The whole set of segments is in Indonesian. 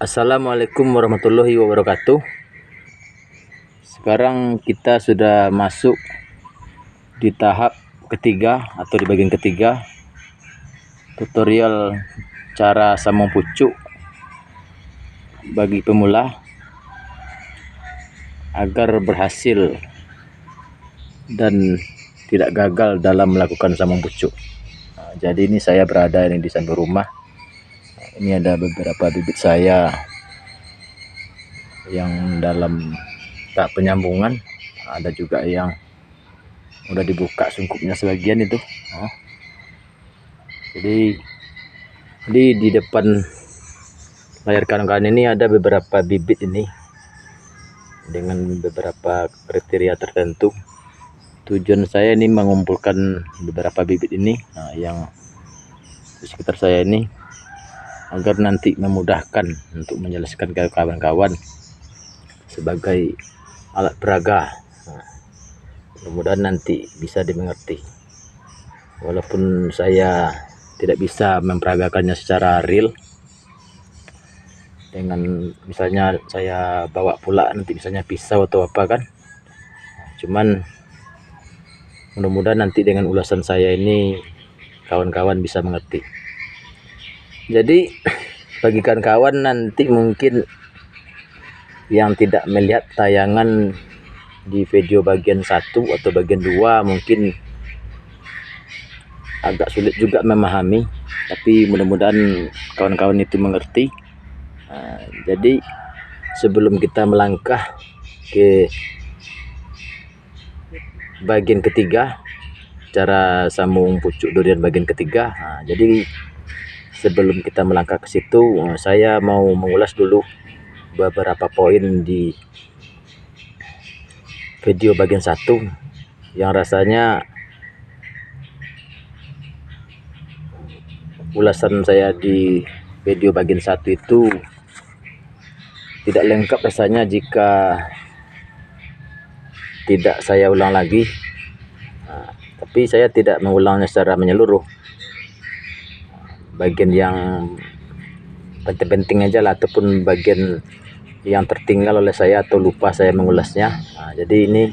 Assalamualaikum warahmatullahi wabarakatuh. Sekarang kita sudah masuk di tahap ketiga atau di bagian ketiga tutorial cara sambung pucuk bagi pemula agar berhasil dan tidak gagal dalam melakukan sambung pucuk. Jadi ini saya berada di samping rumah. Ini ada beberapa bibit saya yang dalam tahap penyambungan, ada juga yang udah dibuka sungkupnya sebagian itu. Jadi di depan layar kanan ini ada beberapa bibit ini dengan beberapa kriteria tertentu. Tujuan saya ini mengumpulkan beberapa bibit ini yang di sekitar saya ini, agar nanti memudahkan untuk menjelaskan ke kawan-kawan sebagai alat peraga. Mudah-mudahan nanti bisa dimengerti. Walaupun saya tidak bisa memperagakannya secara real, dengan misalnya saya bawa pula nanti misalnya pisau atau apa kan, cuman mudah-mudahan nanti dengan ulasan saya ini kawan-kawan bisa mengerti. Jadi bagi kawan-kawan nanti mungkin yang tidak melihat tayangan di video bagian 1 atau bagian 2 mungkin agak sulit juga memahami, tapi mudah-mudahan kawan-kawan itu mengerti. Jadi sebelum kita melangkah ke bagian ketiga, cara sambung pucuk durian bagian ketiga, jadi sebelum kita melangkah ke situ, saya mau mengulas dulu beberapa poin di video bagian 1 yang rasanya ulasan saya di video bagian 1 itu tidak lengkap rasanya jika tidak saya ulang lagi. Tapi saya tidak mengulangnya secara menyeluruh, bagian yang penting-penting aja lah, ataupun bagian yang tertinggal oleh saya atau lupa saya mengulasnya. Jadi ini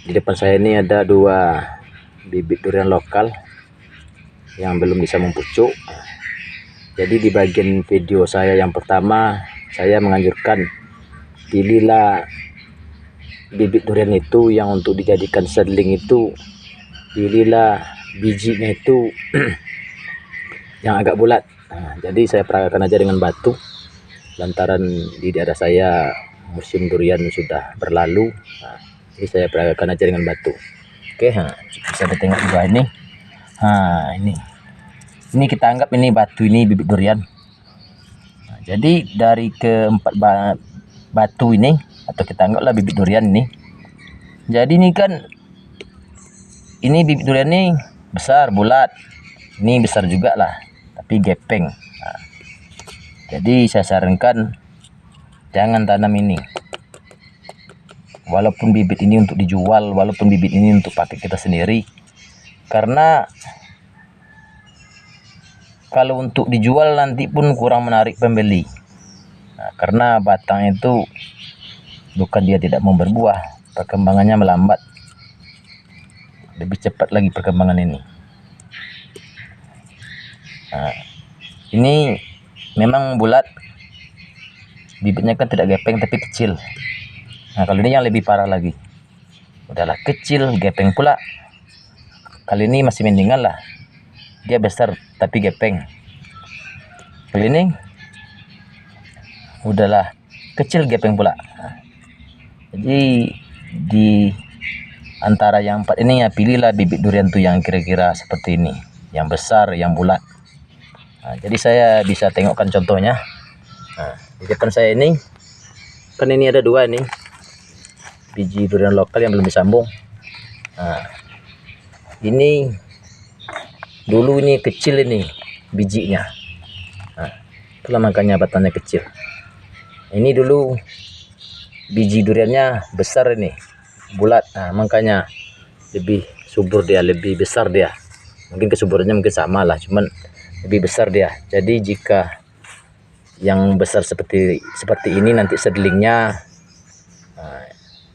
di depan saya ini ada 2 bibit durian lokal yang belum bisa mempucuk. Jadi di bagian video saya yang pertama, saya menganjurkan pilihlah bibit durian itu yang untuk dijadikan seedling itu, pilihlah bijinya itu yang agak bulat. Jadi saya peragakan aja dengan batu, lantaran di daerah saya musim durian sudah berlalu. Jadi saya peragakan aja dengan batu. Oke, bisa ditengok juga ini. Ini kita anggap ini batu, ini bibit durian. Jadi dari keempat batu ini, atau kita anggaplah bibit durian ini. Jadi ini kan, ini bibit durian ini besar, bulat. Ini besar juga lah, tapi gepeng. Jadi saya sarankan jangan tanam ini. Walaupun bibit ini untuk dijual, walaupun bibit ini untuk pakai kita sendiri. Karena kalau untuk dijual nanti pun kurang menarik pembeli. Karena batang itu bukan dia tidak mau berbuah, perkembangannya melambat. Lebih cepat lagi perkembangan ini. Ini memang bulat, bibitnya kan tidak gepeng tapi kecil. Kalau ini yang lebih parah lagi, udahlah kecil gepeng pula. Kali ini masih mendingan lah, dia besar tapi gepeng. Kali ini udahlah kecil gepeng pula. Jadi di antara yang 4 ini ya pilihlah bibit durian tuh yang kira-kira seperti ini, yang besar, yang bulat. Jadi saya bisa tengokkan contohnya. Di depan saya ini kan ini ada 2 nih biji durian lokal yang belum disambung. Ini dulu ini kecil ini bijinya, itulah makanya batangnya kecil. Ini dulu biji duriannya besar ini, bulat. Makanya lebih subur dia, lebih besar dia. Mungkin kesuburannya mungkin sama lah, cuman lebih besar dia. Jadi jika yang besar seperti ini nanti sedelingnya,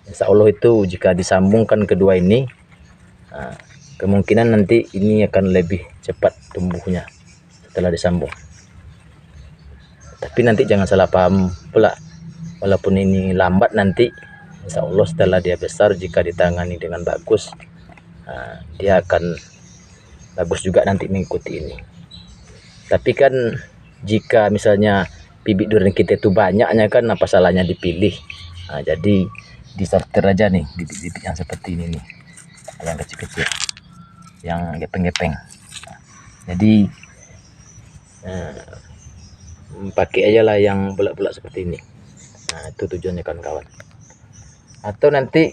insya Allah itu jika disambungkan kedua ini, kemungkinan nanti ini akan lebih cepat tumbuhnya setelah disambung. Tapi nanti jangan salah paham pula, walaupun ini lambat, nanti insya Allah setelah dia besar, jika ditangani dengan bagus, dia akan bagus juga nanti mengikuti ini. Tapi kan jika misalnya bibit durian kita itu banyaknya, kan apa salahnya dipilih. Jadi disortir aja nih bibit-bibit yang seperti ini nih, yang kecil-kecil, yang gepeng-gepeng. Jadi pakai aja lah yang bulat-bulat seperti ini. Itu tujuannya kawan-kawan. Atau nanti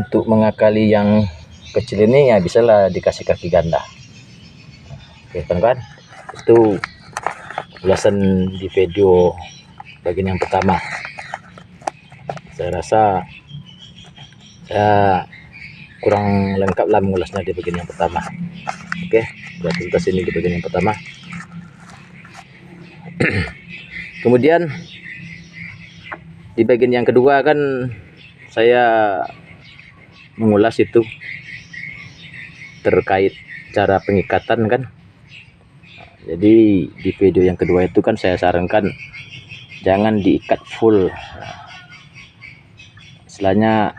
untuk mengakali yang kecil ini, ya bisalah dikasih kaki ganda. Oke kawan-kawan, itu ulasan di video bagian yang pertama. Saya rasa kurang lengkap lah mengulasnya di bagian yang pertama. Oke, buat tuntas ini di bagian yang pertama. Kemudian di bagian yang kedua kan saya mengulas itu terkait cara pengikatan kan. Jadi di video yang kedua itu kan saya sarankan jangan diikat full, istilahnya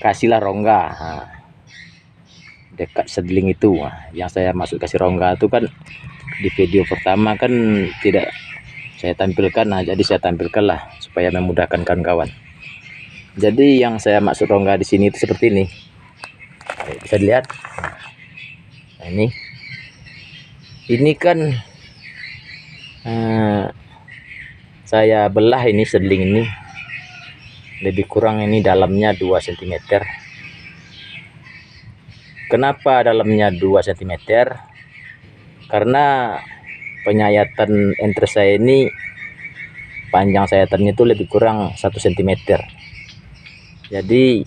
kasihlah rongga dekat sedeling itu. Yang saya maksud kasih rongga itu kan di video pertama kan tidak saya tampilkan, jadi saya tampilkan lah supaya memudahkan kawan-kawan. Jadi yang saya maksud rongga di sini itu seperti ini, bisa dilihat. Nah, ini kan saya belah ini sedeling ini lebih kurang ini dalamnya 2 cm. Kenapa dalamnya 2 cm? Karena penyayatan enter saya ini, panjang sayatannya itu lebih kurang 1 cm. Jadi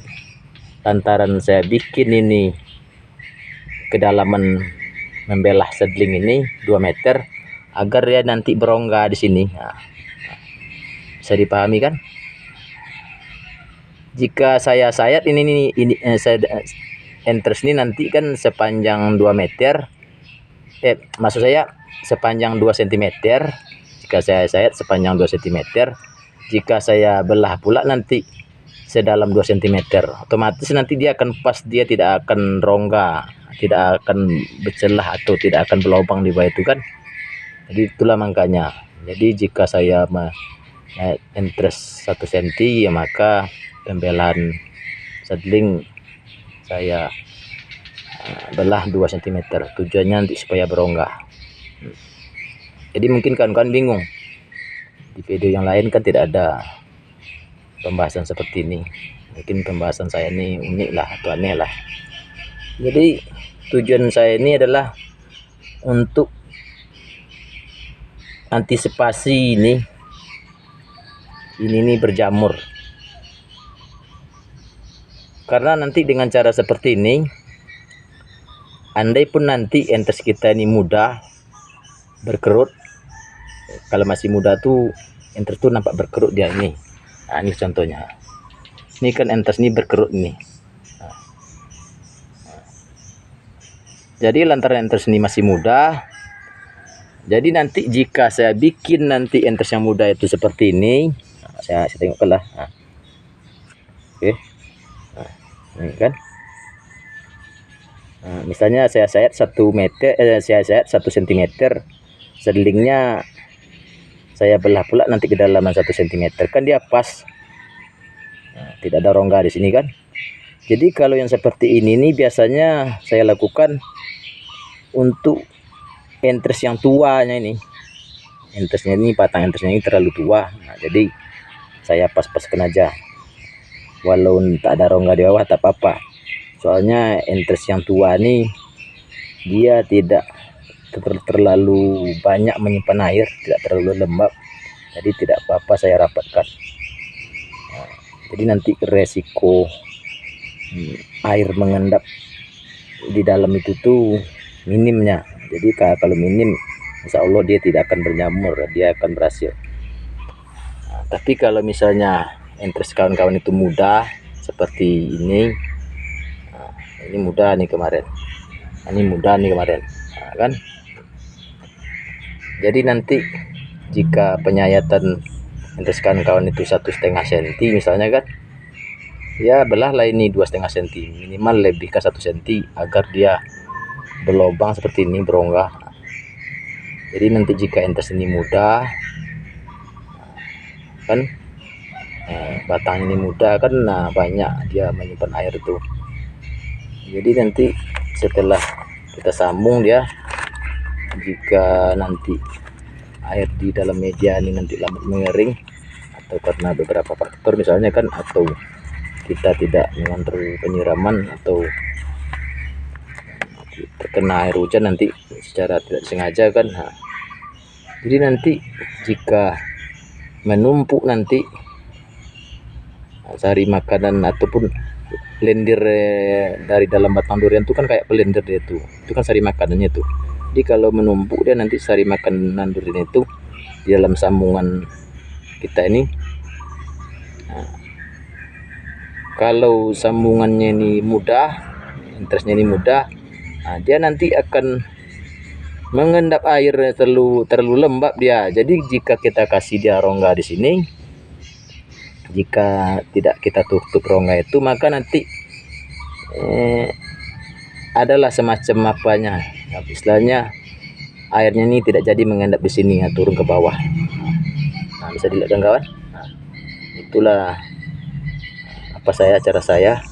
lantaran saya bikin ini kedalaman membelah sedeling ini 2 meter agar dia nanti berongga di sini. Bisa dipahami kan? Jika saya sayat ini enters ini nanti kan sepanjang 2 meter, maksud saya sepanjang 2 cm. Jika saya sayat sepanjang 2 cm, jika saya belah pula nanti sedalam 2 cm, otomatis nanti dia akan pas, dia tidak akan rongga, tidak akan bercelah atau tidak akan berlubang di bawah itu kan. Jadi itulah makanya. Jadi jika saya interest 1 cm, ya maka pembelahan sedeling saya belah 2 cm. Tujuannya nanti supaya berongga. Jadi mungkin kan bingung, di video yang lain kan tidak ada pembahasan seperti ini. Mungkin pembahasan saya ini unik lah atau aneh lah. Jadi tujuan saya ini adalah untuk antisipasi ini berjamur. Karena nanti dengan cara seperti ini, andai pun nanti entes kita ini muda berkerut, kalau masih muda tuh entes tuh nampak berkerut dia ini. Nah, ini contohnya. Ini kan entes ini berkerut ini. Jadi lantaran entes ini masih muda, jadi nanti jika saya bikin nanti entes yang muda itu seperti ini, saya tengokkan lah. Oke, ini kan. Misalnya saya sayat 1 meter, saya sayat 1 cm, sedelingnya saya belah pula nanti kedalaman 1 cm, kan dia pas. Tidak ada rongga di sini kan. Jadi kalau yang seperti ini nih biasanya saya lakukan untuk entes yang tuanya ini. Entesnya ini, batang entesnya ini terlalu tua. Jadi saya pas-paskan aja. Walau tak ada rongga di bawah tak apa-apa. Soalnya entes yang tua ini dia tidak terlalu banyak menyimpan air, tidak terlalu lembab. Jadi tidak apa-apa saya rapatkan. Jadi nanti resiko air mengendap di dalam itu tuh minimnya. Jadi kalau minim, insya Allah dia tidak akan berjamur, dia akan berhasil. Tapi kalau misalnya interest kawan-kawan itu mudah seperti ini, ini mudah nih kemarin, ini mudah nih kemarin, kan? Jadi nanti jika penyayatan interest kawan-kawan itu 1,5 cm misalnya kan, ya belahlah ini 2,5 cm, minimal lebihkan 1 cm agar dia berlubang seperti ini, berongga. Jadi nanti jika interest ini mudah kan, batang ini mudah kan, nah banyak dia menyimpan air itu. Jadi nanti setelah kita sambung dia, jika nanti air di dalam media ini nanti lambat mengering atau karena beberapa faktor misalnya kan, atau kita tidak mengontrol penyiraman atau terkena air hujan nanti secara tidak sengaja kan, nah, jadi nanti jika menumpuk nanti sari makanan ataupun lendir dari dalam batang durian itu kan kayak pelender dia itu kan sari makanannya tuh. Jadi kalau menumpuk dia nanti sari makanan durian itu di dalam sambungan kita ini. Nah, kalau sambungannya ini mudah, interestnya ini mudah, nah, dia nanti akan mengendap air terlalu lembab dia. Jadi jika kita kasih dia rongga di sini, jika tidak kita tutup rongga itu, maka nanti adalah semacam apanya, istilahnya airnya ini tidak jadi mengendap di sini, ya, turun ke bawah. Nah, bisa dilihat kan kawan. Nah, itulah cara saya.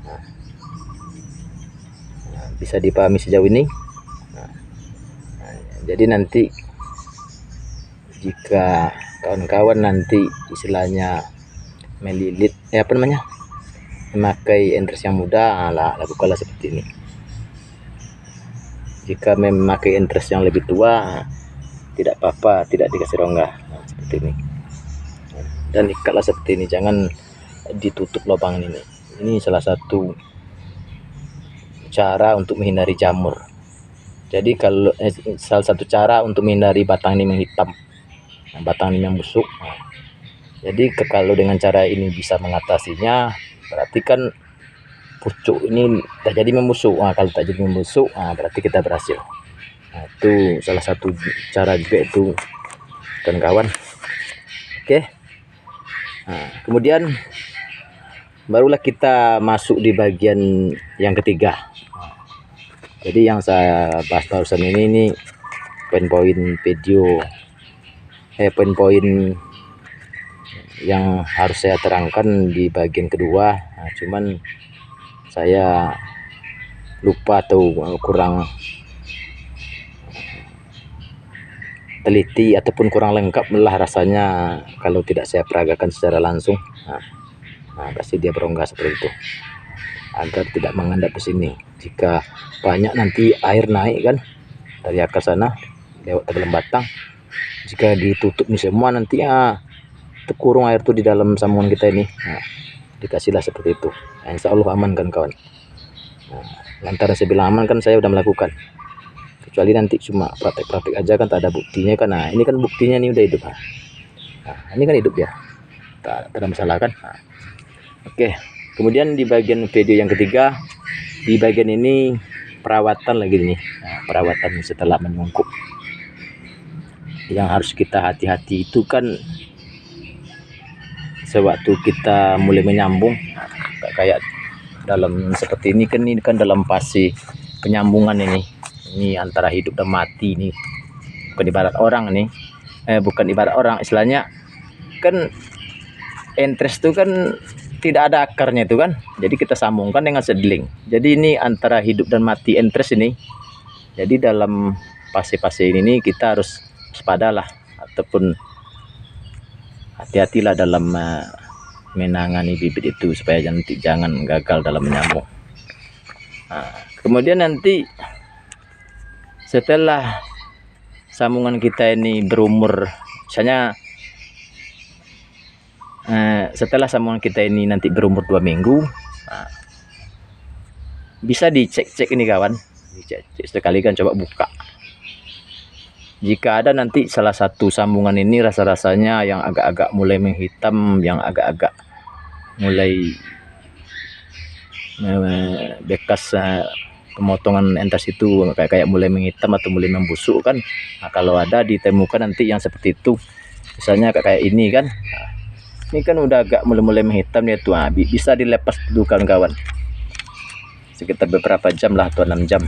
Nah, bisa dipahami sejauh ini. Jadi nanti jika kawan-kawan nanti istilahnya melilit, memakai interest yang mudah, lakukanlah seperti ini. Jika memakai interest yang lebih tua, tidak apa-apa, tidak dikasih rongga, seperti ini. Dan ikatlah seperti ini, jangan ditutup lubang ini. Ini salah satu cara untuk menghindari jamur. Jadi kalau salah satu cara untuk menghindari batang ini menghitam, batang ini membusuk. Jadi kalau dengan cara ini bisa mengatasinya, berarti kan pucuk ini tak jadi membusuk. Kalau tak jadi membusuk, berarti kita berhasil. Itu salah satu cara juga itu, kawan-kawan. Oke. Kemudian barulah kita masuk di bagian yang ketiga. Jadi yang saya bahas barusan ini poin-poin video, poin-poin yang harus saya terangkan di bagian kedua. Cuman saya lupa atau kurang teliti ataupun kurang lengkap lah rasanya kalau tidak saya peragakan secara langsung. Kasih dia berongga seperti itu agar tidak mengendap ke sini. Jika banyak nanti air naik kan dari akar sana lewat ke dalam batang, jika ditutup nih semua nanti terkurung air tuh di dalam sambungan kita ini. Dikasihlah seperti itu, insya Allah aman kan kawan. Lantaran saya bilang aman kan saya udah melakukan, kecuali nanti cuma praktek-praktek aja kan tak ada buktinya kan. Ini kan buktinya nih udah hidup. Ini kan hidup ya, tak ada masalah kan. Oke. Kemudian di bagian video yang ketiga, di bagian ini perawatan lagi nih. Perawatan setelah menyungkup. Yang harus kita hati-hati itu kan sewaktu kita mulai menyambung, kayak dalam seperti ini kan dalam fase penyambungan ini antara hidup dan mati nih. Bukan ibarat orang nih. Bukan ibarat orang, istilahnya kan interest itu kan tidak ada akarnya itu kan, jadi kita sambungkan dengan sedeling. Jadi ini antara hidup dan mati interest ini. Jadi dalam fase-fase ini kita harus waspadalah ataupun hati-hatilah dalam menangani bibit itu supaya nanti jangan gagal dalam menyambung. Kemudian nanti setelah sambungan kita ini berumur, misalnya setelah sambungan kita ini nanti berumur 2 minggu, bisa dicek-cek ini kawan, dicek sekali kan, coba buka Jika ada nanti salah satu sambungan ini rasa-rasanya yang agak-agak mulai menghitam, yang agak-agak mulai bekas pemotongan entas itu kayak mulai menghitam atau mulai membusuk kan. Nah, kalau ada ditemukan nanti yang seperti itu, misalnya kayak ini kan, nah, ini kan udah agak mulai menghitam ya tuh, nah, bisa dilepas dulu kawan-kawan, sekitar beberapa jam lah atau 6 jam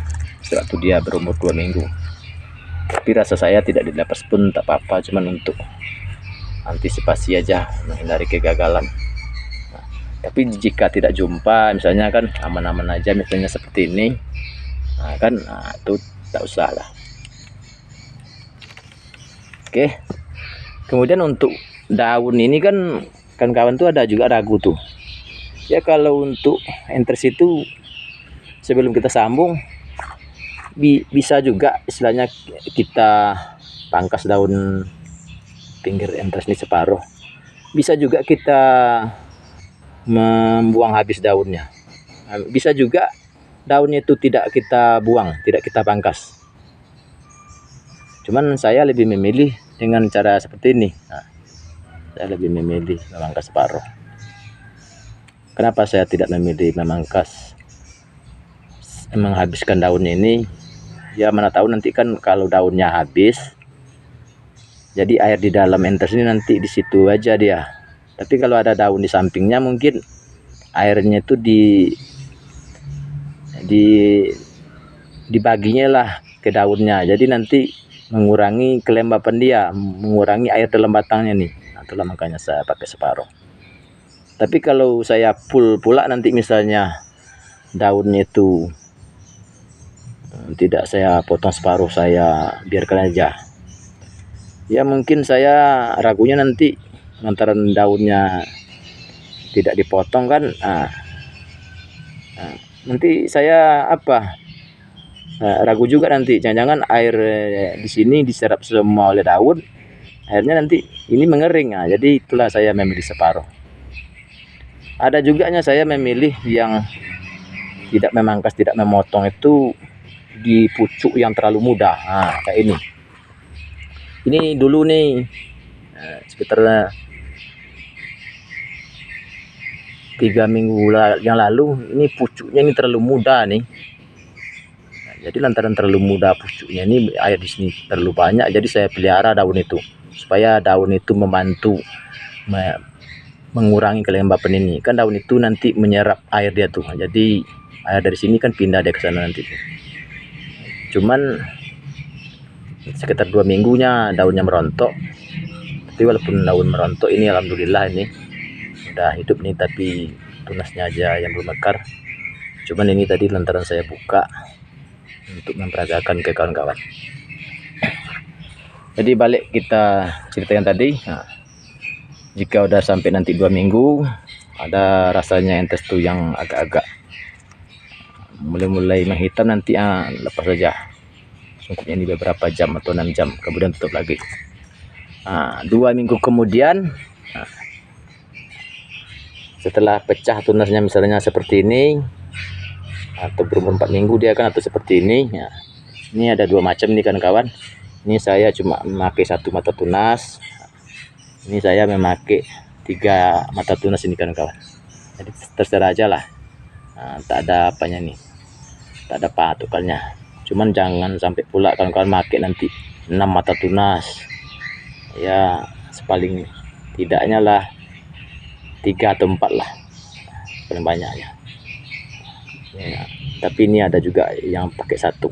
waktu dia berumur 2 minggu. Tapi rasa saya tidak dilepas pun tak apa-apa, cuman untuk antisipasi aja, menghindari kegagalan. Nah, tapi jika tidak jumpa misalnya kan aman-aman aja, misalnya seperti ini, nah kan, nah, itu tak usah lah. Oke, kemudian untuk daun ini kan kawan-kawan tuh ada juga ragu tuh ya, kalau untuk entres itu sebelum kita sambung bisa juga istilahnya kita pangkas daun pinggir entres ini separuh, bisa juga kita membuang habis daunnya, bisa juga daunnya itu tidak kita buang, tidak kita pangkas. Cuman saya lebih memilih dengan cara seperti ini. Nah, saya lebih memilih memangkas separuh. Kenapa saya tidak memilih memangkas, menghabiskan daunnya ini? Ya mana tahu nanti kan kalau daunnya habis, jadi air di dalam entres ini nanti di situ aja dia. Tapi kalau ada daun di sampingnya, mungkin airnya itu dibaginya lah ke daunnya. Jadi nanti mengurangi kelembapan dia, mengurangi air dalam batangnya nih. Nah, itulah makanya saya pakai separuh. Tapi kalau saya full pula nanti misalnya daunnya itu tidak saya potong separuh, saya biarkan aja. Ya mungkin saya ragunya nanti lantaran daunnya tidak dipotong kan, nanti saya ragu juga nanti jangan-jangan air di sini diserap semua oleh daun, akhirnya nanti ini mengering. Nah, jadi itulah saya memilih separuh. Ada juga saya memilih yang tidak memangkas, tidak memotong itu di pucuk yang terlalu muda. Nah, kayak ini dulu nih sekitar 3 minggu yang lalu, ini pucuknya ini terlalu muda nih. Nah, jadi lantaran terlalu muda pucuknya ini, air di sini terlalu banyak, jadi saya pelihara daun itu supaya daun itu membantu mengurangi kelembapan ini. Kan daun itu nanti menyerap air dia tuh, jadi air dari sini kan pindah dia ke sana nanti. Cuman sekitar 2 minggunya daunnya merontok. Tapi walaupun daun merontok ini alhamdulillah ini udah hidup nih, tapi tunasnya aja yang belum mekar. Cuman ini tadi lantaran saya buka untuk memperagakan ke kawan-kawan. Jadi balik kita ceritakan tadi, nah, jika udah sampai nanti 2 minggu ada rasanya entes tuh yang agak-agak mulai menghitam, nanti lepas saja sungkupnya ini beberapa jam atau 6 jam, kemudian tutup lagi. 2 minggu kemudian, setelah pecah tunasnya misalnya seperti ini, atau berumur 4 minggu dia kan, atau seperti ini. Ini ada 2 macam nih kan kawan. Ini saya cuma memakai 1 mata tunas, ini saya memakai 3 mata tunas ini kan kawan. Jadi terserah aja lah. Tak ada apanya nih, tak ada patokannya. Cuman jangan sampai pula kawan-kawan pakai nanti 6 mata tunas. Ya sepaling tidaknya lah 3 atau 4 lah paling banyaknya ya. Tapi ini ada juga yang pakai 1.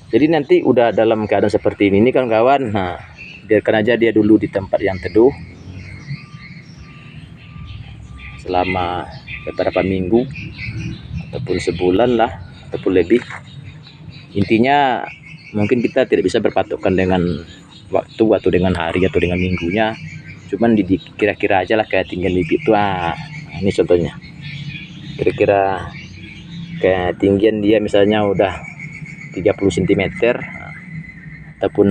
Jadi nanti udah dalam keadaan seperti ini kan kawan, nah biarkan aja dia dulu di tempat yang teduh selama beberapa minggu ataupun sebulan lah ataupun lebih. Intinya mungkin kita tidak bisa berpatokan dengan waktu atau dengan hari atau dengan minggunya, cuman kira-kira aja lah kayak tinggian bibit tuh. Ini contohnya kira-kira kayak tinggian dia misalnya udah 30 cm ataupun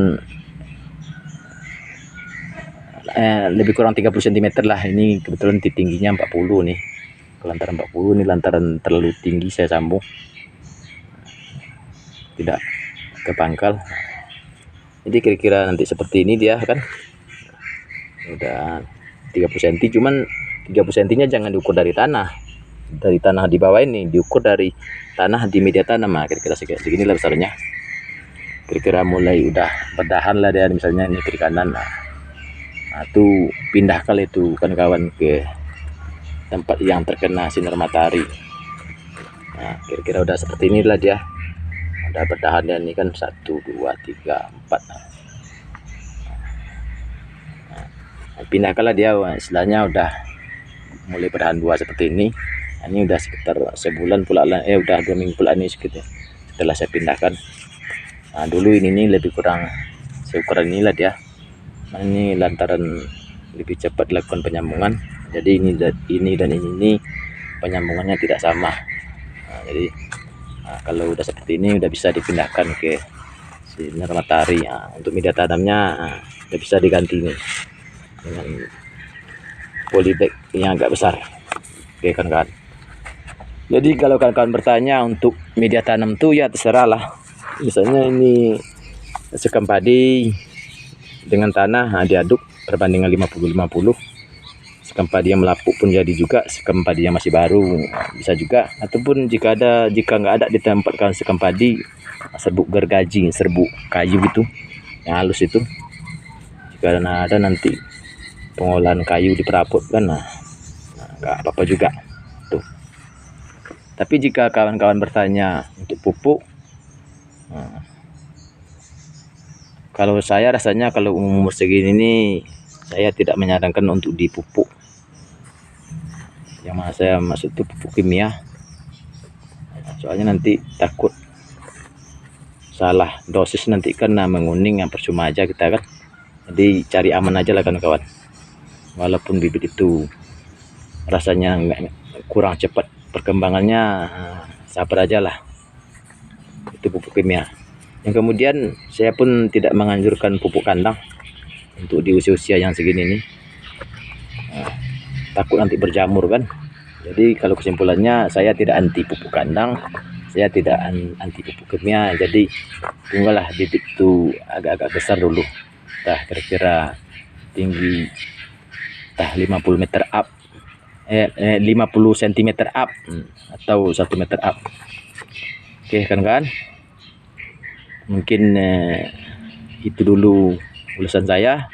lebih kurang 30 cm lah. Ini kebetulan tingginya 40 nih, lantaran 40 ini lantaran terlalu tinggi saya sambung tidak ke pangkal. Jadi kira-kira nanti seperti ini dia kan, udah 30 cm, cuman 30 cm nya jangan diukur dari tanah di bawah ini, diukur dari tanah di media tanam. Nah, kira-kira segini lah besarnya. Kira-kira mulai udah berdahan lah dia, misalnya ini kiri kanan. Nah, tuh pindah kali itu kan kawan ke tempat yang terkena sinar matahari. Nah, kira-kira udah seperti inilah dia, udah berdahan dan ini kan 1 2 3 4. Nah, pindahkanlah dia, istilahnya udah mulai berdahan buah seperti ini. Nah, ini udah sekitar sebulan pula lah, udah 2 minggu pula ini sekitar setelah saya pindahkan. Nah, dulu ini lebih kurang seukuran inilah dia. Nah, ini lantaran lebih cepat dilakukan penyambungan, jadi ini dan ini penyambungannya tidak sama. Nah, jadi kalau udah seperti ini udah bisa dipindahkan ke sinar matahari. Nah, untuk media tanamnya udah bisa diganti nih dengan polybag yang agak besar. Oke kawan-kawan, jadi kalau kawan-kawan bertanya untuk media tanam tuh ya terserah lah. Misalnya ini sekam padi dengan tanah diaduk perbandingan 50-50. Sekam padi yang melapuk pun jadi juga, sekam padi yang masih baru bisa juga. Ataupun jika nggak ada di tempat kawan sekam padi, serbuk gergaji, serbuk kayu gitu yang halus itu, jika ada nanti pengolahan kayu diperaput kan, nggak apa-apa juga tuh. Tapi jika kawan-kawan bertanya untuk pupuk, kalau saya rasanya kalau umur segini nih saya tidak menyarankan untuk dipupuk. Yang mana saya maksud itu pupuk kimia, soalnya nanti takut salah dosis, nanti kan menguning yang percuma aja kita kan. Jadi cari aman aja lah kawan-kawan, walaupun bibit itu rasanya kurang cepat perkembangannya, sabar aja lah, itu pupuk kimia. Yang kemudian saya pun tidak menganjurkan pupuk kandang untuk di usia-usia yang segini nih, takut nanti berjamur kan. Jadi kalau kesimpulannya, saya tidak anti pupuk kandang, saya tidak anti pupuk kimia. Jadi tunggulah bibit itu agak-agak besar dulu, kira-kira tinggi 50 meter up, 50 cm up, atau 1 meter up. Oke kan, mungkin itu dulu ulasan saya.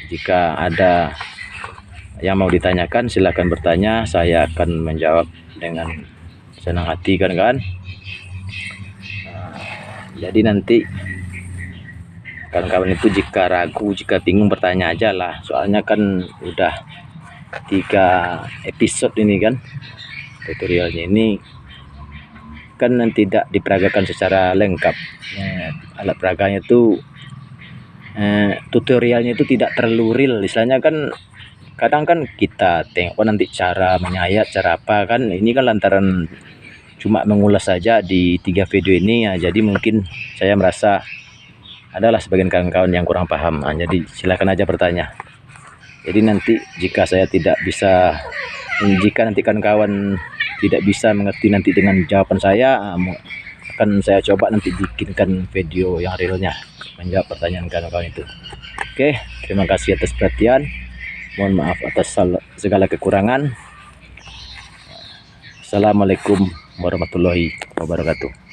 Jika ada yang mau ditanyakan silahkan bertanya, saya akan menjawab dengan senang hati kan. Jadi nanti kawan-kawan itu jika ragu, jika bingung, bertanya aja lah, soalnya kan udah 3 episode ini kan tutorialnya ini kan tidak diperagakan secara lengkap. Alat peraganya itu tutorialnya itu tidak terlalu real, istilahnya kan. Kadang kan kita tengok nanti cara menyayat, cara apa kan, ini kan lantaran cuma mengulas saja di 3 video ini ya, jadi mungkin saya merasa adalah sebagian kawan-kawan yang kurang paham. Jadi silakan aja bertanya. Jadi nanti jika saya tidak bisa, jika nanti kawan-kawan tidak bisa mengerti nanti dengan jawaban saya, akan saya coba nanti bikinkan video yang realnya menjawab pertanyaan kawan-kawan itu. Oke, terima kasih atas perhatian. Mohon maaf atas segala kekurangan. Assalamualaikum warahmatullahi wabarakatuh.